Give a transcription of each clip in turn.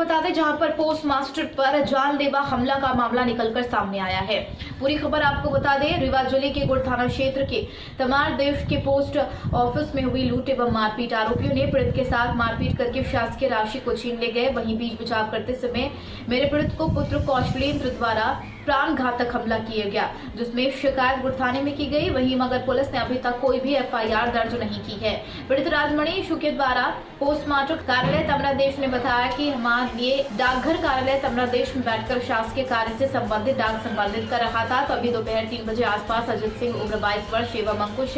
बता दें जहां पर पोस्ट मास्टर पर जानलेवा हमला का मामला निकलकर सामने आया है। पूरी खबर आपको बता दें, रीवा जिले के गुड़ थाना क्षेत्र के तमार देश के पोस्ट ऑफिस में हुई लूट एवं मारपीट। आरोपियों ने पीड़ित के साथ मारपीट करके शासकीय राशि को छीन ले गए। वहीं बीच बचाव करते समय मेरे पीड़ित को पुत्र कौशलेंद्र द्वारा प्राण घातक हमला किया गया, जिसमें शिकायत गुड़ थाने में की गई। वहीं मगर पुलिस ने अभी तक कोई भी FIR दर्ज नहीं की है। पीड़ित राजमणि शुके द्वारा पोस्टमास्टर कार्यालय तमरादेश ने बताया कि हमारे लिए डाकघर कार्यालय तमरादेश में बैठकर शासकीय कार्य से संबंधित डाक संपादित कर रहा था। तभी दोपहर 3 बजे आसपास अजित सिंह उम्र 22 वर्ष एवं अंकुश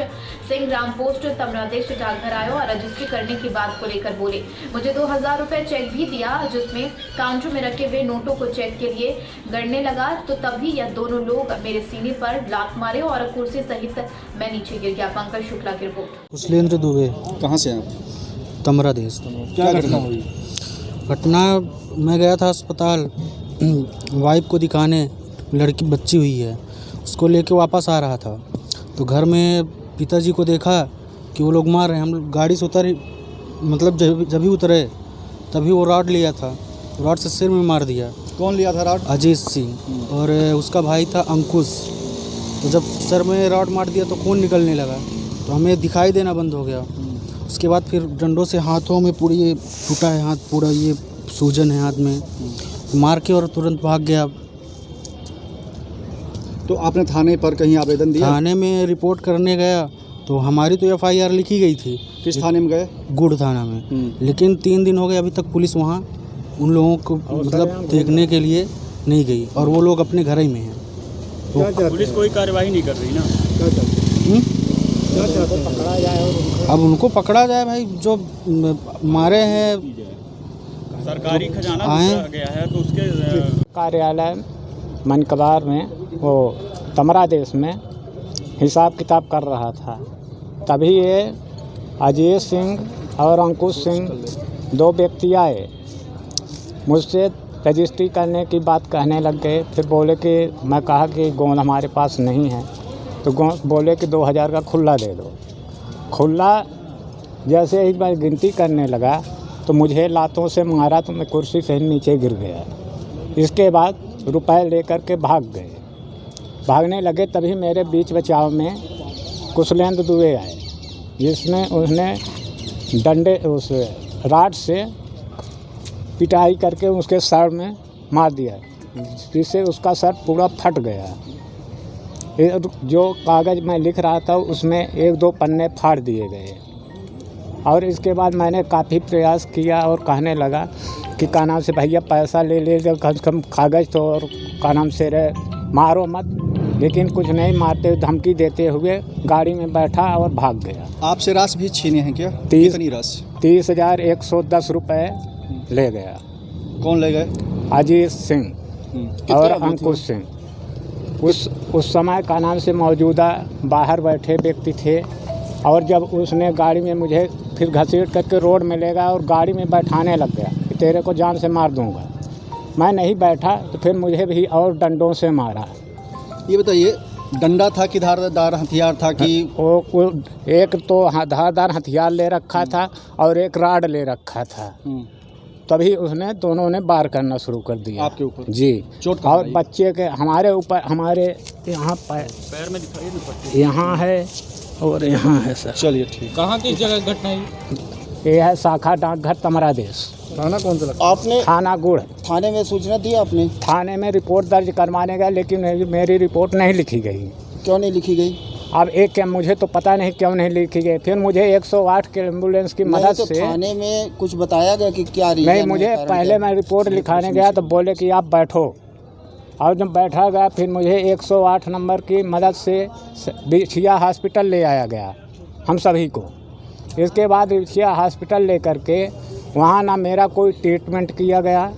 सिंह ग्राम पोस्ट तमरादेश डाकघर आए और रजिस्ट्री करने की बात को लेकर बोले। मुझे 2000 रुपए चेक भी दिया, जिसमें काउंटर में रखे हुए नोटों को चेक के लिए गणने लगा तो तभी यह दोनों लोग मेरे सीने पर लात मारे और कुर्सी सहित मैं नीचे गिर गया। पंकज शुक्ला की रिपोर्ट। कौशलेंद्र दुबे। कहाँ से हैं आप? तमरादेश। क्या घटना हुई? घटना, मैं गया था अस्पताल वाइफ को दिखाने, लड़की बच्ची हुई है, उसको लेके वापस आ रहा था तो घर में पिताजी को देखा कि वो लोग मार रहे हैं। हम लोग गाड़ी से उतरे, मतलब जब ही उतरे तभी वो रॉड लिया था, रॉड से सिर में मार दिया। कौन लिया था रॉड? अजीत सिंह और उसका भाई था अंकुश। तो जब सर में रॉड मार दिया तो खून निकलने लगा तो हमें दिखाई देना बंद हो गया। उसके बाद फिर डंडों से हाथों में पूरी ये टूटा है हाथ, पूरा ये सूजन है हाथ में, मार के और तुरंत भाग गया। तो आपने थाने पर कहीं आवेदन दिया? थाने में रिपोर्ट करने गया तो हमारी तो FIR लिखी गई थी। किस थाने में गए? गुड़ थाना में। लेकिन 3 दिन हो गए अभी तक पुलिस वहाँ उन लोगों को मतलब देखने के लिए नहीं गई और वो लोग अपने घर ही में हैं। तो पुलिस कोई कार्रवाई नहीं कर रही ना? अब उनको पकड़ा जाए भाई, जो मारे हैं। सरकारी खजाना आए गया है तो उसके कार्यालय मनकबार में वो तमरादेश में हिसाब किताब कर रहा था। तभी ये अजीत सिंह और अंकुश सिंह 2 व्यक्ति आए, मुझसे रजिस्ट्री करने की बात कहने लग गए। फिर बोले कि मैं कहा कि गोंद हमारे पास नहीं है, तो बोले कि 2000 का खुला दे दो। खुला जैसे ही मैं गिनती करने लगा तो मुझे लातों से मारा तो मैं कुर्सी से नीचे गिर गया। इसके बाद रुपए लेकर के भाग गए। भागने लगे तभी मेरे बीच बचाव में कौशलेंद्र दुबे आए, जिसने उसने डंडे उस राड से पिटाई करके उसके सर में मार दिया, जिससे उसका सर पूरा फट गया। जो कागज़ मैं लिख रहा था उसमें 1-2 पन्ने फाड़ दिए गए। और इसके बाद मैंने काफ़ी प्रयास किया और कहने लगा कि का नाम से भैया पैसा ले कम से कम कागज़ तो, और का नाम से मारो मत। लेकिन कुछ नहीं, मारते धमकी देते हुए गाड़ी में बैठा और भाग गया। आपसे राशि भी छीने हैं क्या? 30,110 रुपये ले गया। कौन ले गए? अजीत सिंह और अंकुश सिंह। उस समय का नाम से मौजूदा बाहर बैठे व्यक्ति थे। और जब उसने गाड़ी में मुझे फिर घसीट करके रोड में ले गया और गाड़ी में बैठाने लग गया कि तेरे को जान से मार दूंगा। मैं नहीं बैठा तो फिर मुझे भी और डंडों से मारा। ये बताइए, डंडा था कि धारदार हथियार था कि? वो एक तो धारदार हथियार ले रखा था और एक राड ले रखा था। तभी उसने दोनों ने वार करना शुरू कर दिया आपके ऊपर? जी। चोट और बच्चे के हमारे ऊपर, हमारे यहाँ पैर में दिखाई नहीं, यहाँ है और यहाँ है सर। चलिए ठीक। कहाँ की जगह घटना है? ये है शाखा डाकघर तमरादेश। थाना कौन सा लगता? आपने थाना गुड़। थाने में सूचना दी आपने? थाने में रिपोर्ट दर्ज करवाने गया, लेकिन मेरी रिपोर्ट नहीं लिखी गई। क्यों नहीं लिखी गई? अब मुझे तो पता नहीं क्यों नहीं लिखी गई। फिर मुझे 108 के एम्बुलेंस की मदद तो से थाने में कुछ बताया गया कि क्या रीजन नहीं, मुझे पहले मैं रिपोर्ट लिखाने गया तो बोले कि आप बैठो। और जब बैठा गया फिर मुझे 108 नंबर की मदद से बिछिया हॉस्पिटल ले आया गया हम सभी को। इसके बाद बिछिया हॉस्पिटल ले करके वहाँ ना मेरा कोई ट्रीटमेंट किया गया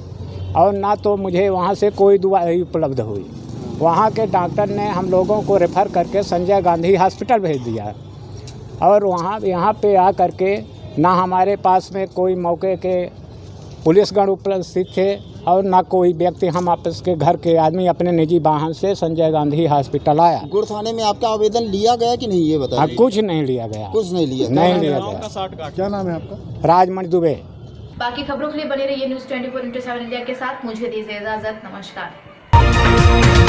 और ना तो मुझे वहाँ से कोई दवाई उपलब्ध हुई। वहाँ के डॉक्टर ने हम लोगों को रेफ़र करके संजय गांधी हॉस्पिटल भेज दिया। और यहाँ पे आ करके ना हमारे पास में कोई मौके के पुलिसगण उपस्थित थे और ना कोई व्यक्ति। हम आपस के घर के आदमी अपने निजी वाहन से संजय गांधी हॉस्पिटल आया। गुड़ थाने में आपका आवेदन लिया गया कि नहीं, ये बताइए? कुछ नहीं लिया गया। कुछ नहीं लिया गया। क्या नाम है आपका? राजमणि दुबे। बाकी खबरों के लिए बने रहिए न्यूज़ 24/7 इंडिया के साथ। मुझे दीजिए इजाजत। नमस्कार।